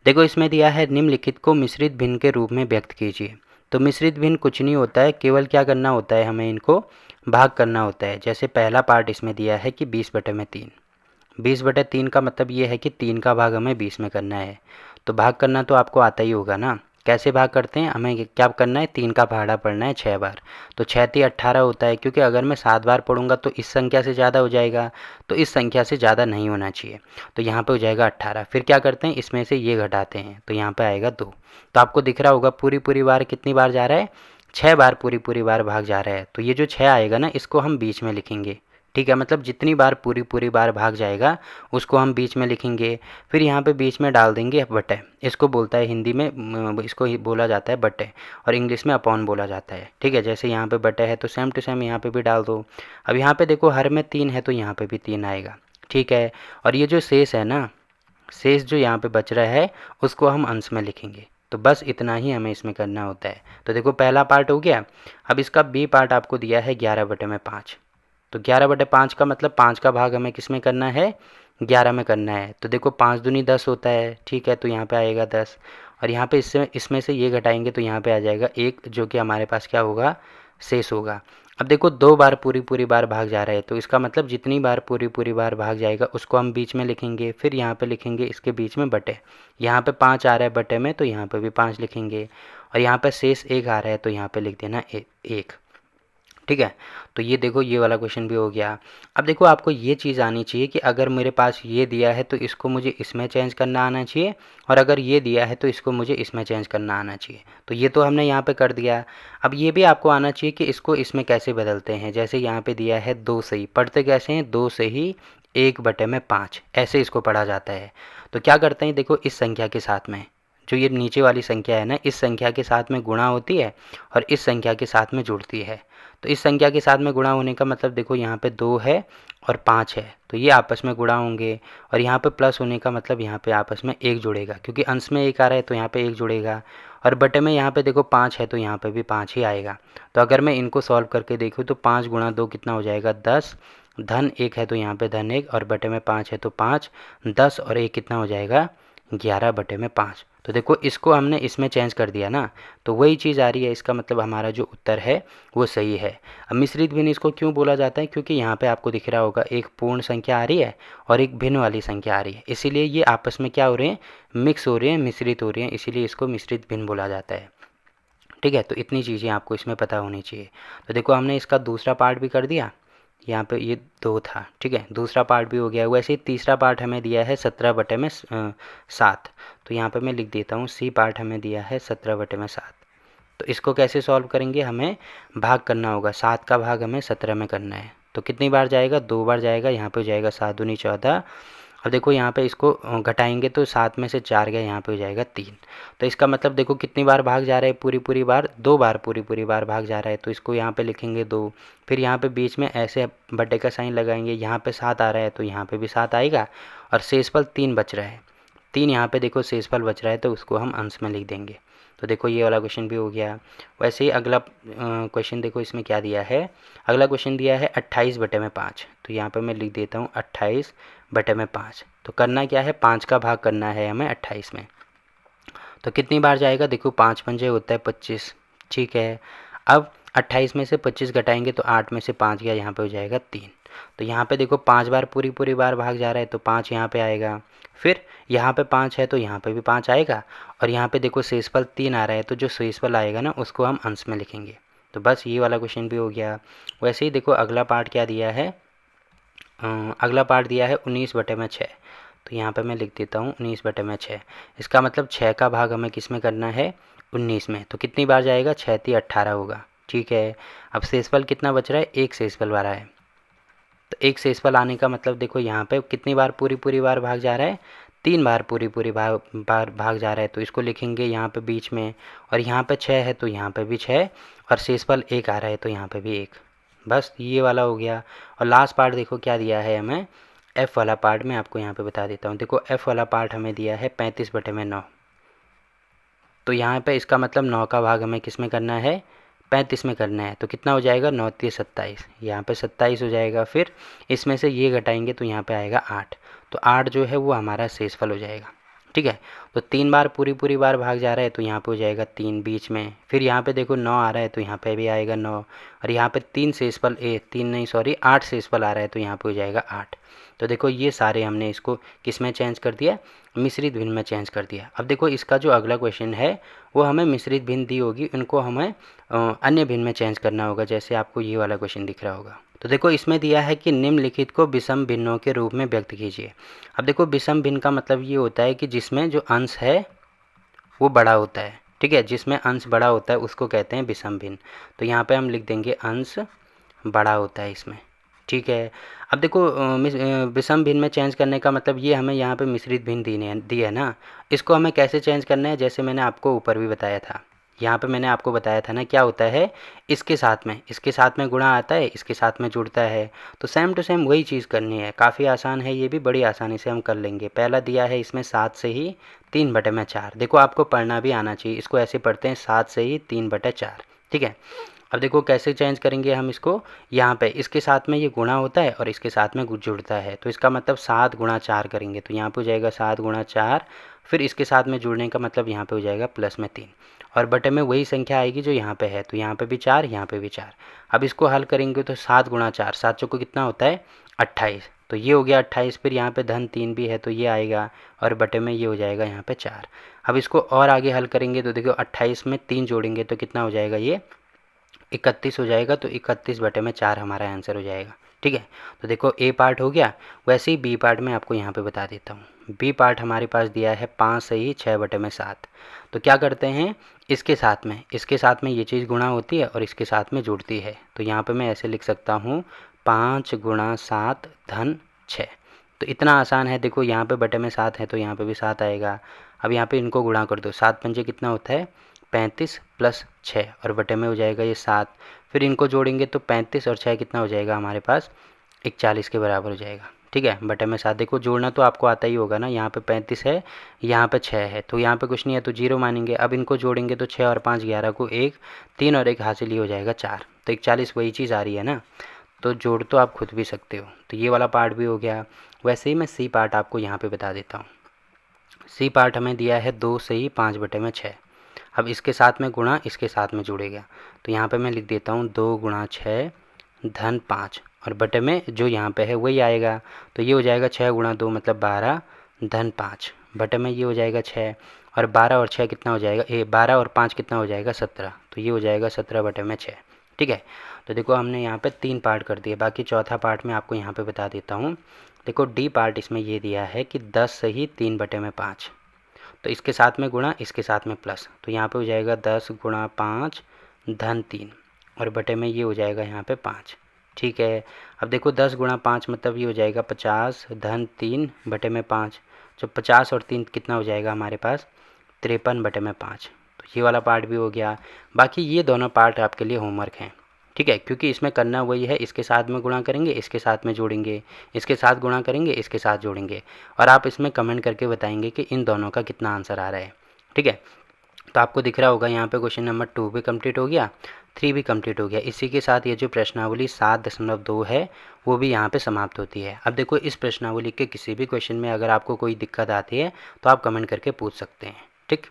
देखो इसमें दिया है निम्नलिखित को मिश्रित भिन्न के रूप में व्यक्त कीजिए। तो मिश्रित भिन्न कुछ नहीं होता है, केवल क्या करना होता है, हमें इनको भाग करना होता है। जैसे पहला पार्ट इसमें दिया है कि 20/3। 20/3 का मतलब ये है कि 3 का भाग हमें 20 में करना है। तो भाग करना तो आपको आता ही होगा ना। कैसे भाग करते हैं, हमें क्या करना है, 3 का पहाड़ा पढ़ना है 6 बार। तो 6 × 18 होता है, क्योंकि अगर मैं 7 बार पढ़ूंगा तो इस संख्या से ज़्यादा हो जाएगा, तो इस संख्या से ज़्यादा नहीं होना चाहिए। तो यहाँ पे हो जाएगा 18। फिर क्या करते हैं, इसमें से ये घटाते हैं, तो यहाँ पे आएगा 2। तो आपको दिख रहा होगा पूरी पूरी बार कितनी बार जा रहा है, 6 बार पूरी पूरी बार भाग जा रहा है। तो ये जो 6 आएगा ना, इसको हम बीच में लिखेंगे। ठीक है, मतलब जितनी बार पूरी पूरी बार भाग जाएगा उसको हम बीच में लिखेंगे। फिर यहाँ पे बीच में डाल देंगे बटे। इसको बोलता है हिंदी में, इसको ही बोला जाता है बटे, और इंग्लिश में अपॉन बोला जाता है। ठीक है, जैसे यहाँ पे बटे है तो सेम टू सेम यहाँ पे भी डाल दो। अब यहाँ पे देखो हर में 3 है तो यहाँ पे भी 3 आएगा। ठीक है, और ये जो शेष है ना, शेष जो यहाँ पे बच रहा है उसको हम अंश में लिखेंगे। तो बस इतना ही हमें इसमें करना होता है। तो देखो पहला पार्ट हो गया। अब इसका बी पार्ट आपको दिया है 11/5। तो 11/5 का मतलब 5 का भाग हमें किस में करना है, 11 में करना है। तो देखो 5 दूनी 10 होता है। ठीक है, तो यहाँ पे आएगा 10, और यहाँ पे इसमें से ये घटाएंगे तो यहाँ पे आ जाएगा 1, जो कि हमारे पास क्या होगा, शेष होगा। अब देखो 2 बार पूरी पूरी बार भाग जा रहा है, तो इसका मतलब जितनी बार पूरी पूरी बार भाग जाएगा उसको हम बीच में लिखेंगे। फिर यहाँ पे लिखेंगे इसके बीच में बटे। यहाँ पे 5 आ रहा है बटे में, तो यहाँ पे भी 5 लिखेंगे। और यहाँ पे शेष 1 आ रहा है तो यहाँ पे लिख देना 1। ठीक है, तो ये देखो ये वाला क्वेश्चन भी हो गया। अब देखो आपको ये चीज़ आनी चाहिए कि अगर मेरे पास ये दिया है तो इसको मुझे इसमें चेंज करना आना चाहिए, और अगर ये दिया है तो इसको मुझे इसमें चेंज करना आना चाहिए। तो ये तो हमने यहाँ पे कर दिया। अब ये भी आपको आना चाहिए कि इसको इसमें कैसे बदलते हैं। जैसे यहाँ पे दिया है 2 सही, पढ़ते कैसे हैं, 2 सही 1/5, ऐसे इसको पढ़ा जाता है। तो क्या करते हैं, देखो इस संख्या के साथ में, जो ये नीचे वाली संख्या है ना, इस संख्या के साथ में गुणा होती है और इस संख्या के साथ में जुड़ती है। तो इस संख्या के साथ में गुणा होने का मतलब देखो यहाँ पे 2 है और 5 है, तो ये आपस में गुणा होंगे। और यहाँ पे प्लस होने का मतलब यहाँ पे आपस में 1 जुड़ेगा, क्योंकि अंश में 1 आ रहा है तो यहाँ पे 1 जुड़ेगा। और बटे में यहाँ पे देखो 5 है तो यहाँ पे भी 5 ही आएगा। तो अगर मैं इनको सॉल्व करके देखूँ तो 5 × 2 कितना हो जाएगा, 10। धन 1 है तो यहाँ पे धन 1, और बटे में 5 है तो 5। 10 और 1 कितना हो जाएगा, 11/5। तो देखो इसको हमने इसमें चेंज कर दिया ना, तो वही चीज़ आ रही है। इसका मतलब हमारा जो उत्तर है वो सही है। अब मिश्रित भिन्न इसको क्यों बोला जाता है, क्योंकि यहाँ पे आपको दिख रहा होगा एक पूर्ण संख्या आ रही है और एक भिन्न वाली संख्या आ रही है, इसीलिए ये आपस में क्या हो रहे हैं, मिक्स हो रहे हैं, मिश्रित हो रहे हैं, इसीलिए इसको मिश्रित भिन्न बोला जाता है। ठीक है, तो इतनी चीज़ें आपको इसमें पता होनी चाहिए। तो देखो हमने इसका दूसरा पार्ट भी कर दिया। यहाँ पे ये 2 था। ठीक है, दूसरा पार्ट भी हो गया। वैसे ही तीसरा पार्ट हमें दिया है 17/7। तो यहाँ पे मैं लिख देता हूँ, सी पार्ट हमें दिया है 17/7। तो इसको कैसे सॉल्व करेंगे, हमें भाग करना होगा। 7 का भाग हमें 17 में करना है। तो कितनी बार जाएगा, 2 बार जाएगा। यहाँ पे हो जाएगा 7 दूनी 14। अब देखो यहाँ पे इसको घटाएंगे तो 7 में से 4 गया, यहाँ पे हो जाएगा 3। तो इसका मतलब देखो कितनी बार भाग जा रहा है, पूरी पूरी बार 2 बार पूरी पूरी बार भाग जा रहा है, तो इसको यहाँ पे लिखेंगे 2। फिर यहाँ पे बीच में ऐसे बटे का साइन लगाएंगे। यहाँ पे 7 आ रहा है तो यहाँ पे भी 7 आएगा, और शेषफल 3 बच रहा है। 3 यहाँ पे देखो शेषफल बच रहा है, तो उसको हम अंश में लिख देंगे। तो देखो ये वाला क्वेश्चन भी हो गया। वैसे ही अगला क्वेश्चन देखो इसमें क्या दिया है। अगला क्वेश्चन दिया है 28/5। तो यहाँ पे मैं लिख देता हूँ 28/5। तो करना क्या है, 5 का भाग करना है हमें 28 में। तो कितनी बार जाएगा, देखो 5 पंजे होता है 25। ठीक है, अब 28 में से 25 घटाएंगे तो 8 में से 5 गया, यहाँ पे हो जाएगा 3। तो यहाँ पे देखो 5 बार पूरी पूरी बार भाग जा रहा है तो 5 यहाँ पे आएगा। फिर यहाँ पे 5 है तो यहाँ पे भी 5 आएगा, और यहाँ पे देखो शेषफल 3 आ रहा है, तो जो शेषफल आएगा ना उसको हम अंश में लिखेंगे। तो बस ये वाला क्वेश्चन भी हो गया। वैसे ही देखो अगला पार्ट क्या दिया है, अगला पार्ट दिया है 19/6। तो यहाँ पे मैं लिख देता हूँ 19/6। इसका मतलब 6 का भाग हमें किस में करना है, 19 में। तो कितनी बार जाएगा, 6 × 18 होगा। ठीक है, अब शेषफल कितना बच रहा है, एक शेषफल आ रहा है। तो एक शेषफल आने का मतलब देखो यहाँ पे कितनी बार पूरी पूरी बार भाग जा रहा है, 3 बार पूरी पूरी बार भाग जा रहा है, तो इसको लिखेंगे यहाँ पे बीच में। और यहाँ पे 6 है तो यहाँ पे भी 6, और शेषफल 1 आ रहा है तो यहाँ पे भी 1। बस ये वाला हो गया। और लास्ट पार्ट देखो क्या दिया है हमें, एफ वाला पार्ट मैं आपको यहाँ पे बता देता हूँ। देखो एफ वाला पार्ट हमें दिया है 35/9। तो यहाँ पे इसका मतलब 9 का भाग हमें किस में करना है, 35 में करना है। तो कितना हो जाएगा, 9 × 27, यहाँ पे 27 हो जाएगा। फिर इसमें से ये घटाएंगे तो यहाँ पे आएगा 8। तो 8 जो है वो हमारा शेषफल हो जाएगा। ठीक है। तो 3 बार पूरी बार भाग जा रहा है तो यहाँ पे हो जाएगा 3 बीच में, फिर यहाँ पे देखो 9 आ रहा है तो यहाँ पे भी आएगा 9, और यहाँ पे 3 शेषफल 3 नहीं सॉरी 8 शेषफल आ रहा है तो यहाँ पे हो जाएगा 8। तो देखो ये सारे हमने इसको किस में चेंज कर दिया, मिश्रित भिन्न में चेंज कर दिया। अब देखो इसका जो अगला क्वेश्चन है वो हमें मिश्रित भिन्न दी होगी, उनको हमें अन्य भिन्न में चेंज करना होगा, जैसे आपको ये वाला क्वेश्चन दिख रहा होगा। तो देखो इसमें दिया है कि निम्नलिखित को विषम भिन्नों के रूप में व्यक्त कीजिए। अब देखो विषम भिन्न का मतलब ये होता है कि जिसमें जो अंश है वो बड़ा होता है, ठीक है, जिसमें अंश बड़ा होता है उसको कहते हैं विषम भिन्न। तो यहाँ पे हम लिख देंगे अंश बड़ा होता है इसमें, ठीक है। अब देखो विषम भिन्न में चेंज करने का मतलब ये हमें यहाँ पे मिश्रित भिन्न दी है ना, इसको हमें कैसे चेंज करना है, जैसे मैंने आपको ऊपर भी बताया था, यहाँ पे मैंने आपको बताया था ना क्या होता है, इसके साथ में गुणा आता है, इसके साथ में जुड़ता है। तो सेम टू सेम वही चीज़ करनी है, काफ़ी आसान है, ये भी बड़ी आसानी से हम कर लेंगे। पहला दिया है इसमें 7 से ही 3/4, देखो आपको पढ़ना भी आना चाहिए, इसको ऐसे पढ़ते हैं 7 से ही 3/4, ठीक है। अब देखो कैसे चेंज करेंगे हम इसको, यहाँ पे इसके साथ में ये गुणा होता है और इसके साथ में जुड़ता है, तो इसका मतलब 7 गुणा 4 करेंगे तो यहाँ पे हो जाएगा 7 गुणा 4, फिर इसके साथ में जुड़ने का मतलब यहाँ पे हो जाएगा प्लस में 3, और बटे में वही संख्या आएगी जो यहाँ पे है, तो यहाँ पे भी 4, यहाँ पे भी 4। अब इसको हल करेंगे तो 7 गुणा 4, 7 चौको कितना होता है 28, तो ये हो गया 28, फिर यहाँ पे धन 3 भी है तो ये आएगा, और बटे में ये हो जाएगा यहाँ पे 4। अब इसको और आगे हल करेंगे तो देखो 28 में 3 जोड़ेंगे तो कितना हो जाएगा, ये 31 हो जाएगा, तो 31/4 हमारा आंसर हो जाएगा, ठीक है। तो देखो ए पार्ट हो गया, वैसे ही बी पार्ट में आपको यहाँ पे बता देता हूँ। बी पार्ट हमारे पास दिया है 5 से ही 6/7, तो क्या करते हैं इसके साथ में ये चीज़ गुणा होती है और इसके साथ में जुड़ती है, तो यहाँ पे मैं ऐसे लिख सकता हूँ 5 गुणा 7 धन 6। तो इतना आसान है, देखो यहाँ पे बटे में 7 है तो यहाँ पे भी 7 आएगा। अब यहाँ पे इनको गुणा कर दो, 7 पंजे कितना होता है 35 प्लस 6, और बटे में हो जाएगा ये 7, फिर इनको जोड़ेंगे तो 35 और 6 कितना हो जाएगा हमारे पास 41 के बराबर हो जाएगा, ठीक है। बटे में 7, देखो जोड़ना तो आपको आता ही होगा ना, यहाँ पे 35 है, यहाँ पे 6 है, तो यहाँ पे कुछ नहीं है तो 0 मानेंगे। अब इनको जोड़ेंगे तो 6 और 5 11 को 1, 3 और 1 हासिल ही हो जाएगा 4, तो 41 वही चीज़ आ रही है ना, तो जोड़ तो आप खुद भी सकते हो। तो ये वाला पार्ट भी हो गया। वैसे ही मैं सी पार्ट आपको यहाँ पे बता देता हूँ। सी पार्ट हमें दिया है 2 से ही 5/6। अब इसके साथ में गुणा इसके साथ में जुड़ेगा, तो यहाँ पे मैं लिख देता हूँ 2 गुणा 6 धन 5, और बटे में जो यहाँ पे है वही आएगा, तो ये हो जाएगा 6 गुणा 2 मतलब 12 धन 5, बटे में ये हो जाएगा 6, और 12 और 6 कितना हो जाएगा 12 और 5 कितना हो जाएगा 17, तो ये हो जाएगा 17/6, ठीक है। तो देखो हमने यहाँ पे 3 पार्ट कर दिए, बाकी चौथा पार्ट में आपको यहाँ पे बता देता हूँ। देखो डी पार्ट इसमें ये दिया है कि 10 से ही 3/5, तो इसके साथ में गुणा इसके साथ में प्लस, तो यहाँ पे हो जाएगा 10 गुणा 5 धन 3, और बटे में ये हो जाएगा यहाँ पे 5, ठीक है। अब देखो 10 गुणा 5 मतलब ये हो जाएगा 50 धन 3 बटे में 5, जो 50 और 3 कितना हो जाएगा हमारे पास 53/5, तो ये वाला पार्ट भी हो गया। बाकी ये दोनों पार्ट आपके लिए होमवर्क हैं, ठीक है, क्योंकि इसमें करना वही है, इसके साथ में गुणा करेंगे इसके साथ में जोड़ेंगे, इसके साथ गुणा करेंगे इसके साथ जोड़ेंगे, और आप इसमें कमेंट करके बताएंगे कि इन दोनों का कितना आंसर आ रहा है, ठीक है। तो आपको दिख रहा होगा यहाँ पे क्वेश्चन नंबर 2 भी कंप्लीट हो गया, 3 भी कंप्लीट हो गया। इसी के साथ ये जो प्रश्नावली 7.2 है वो भी यहाँ पे समाप्त होती है। अब देखो इस प्रश्नावली के किसी भी क्वेश्चन में अगर आपको कोई दिक्कत आती है तो आप कमेंट करके पूछ सकते हैं, ठीक।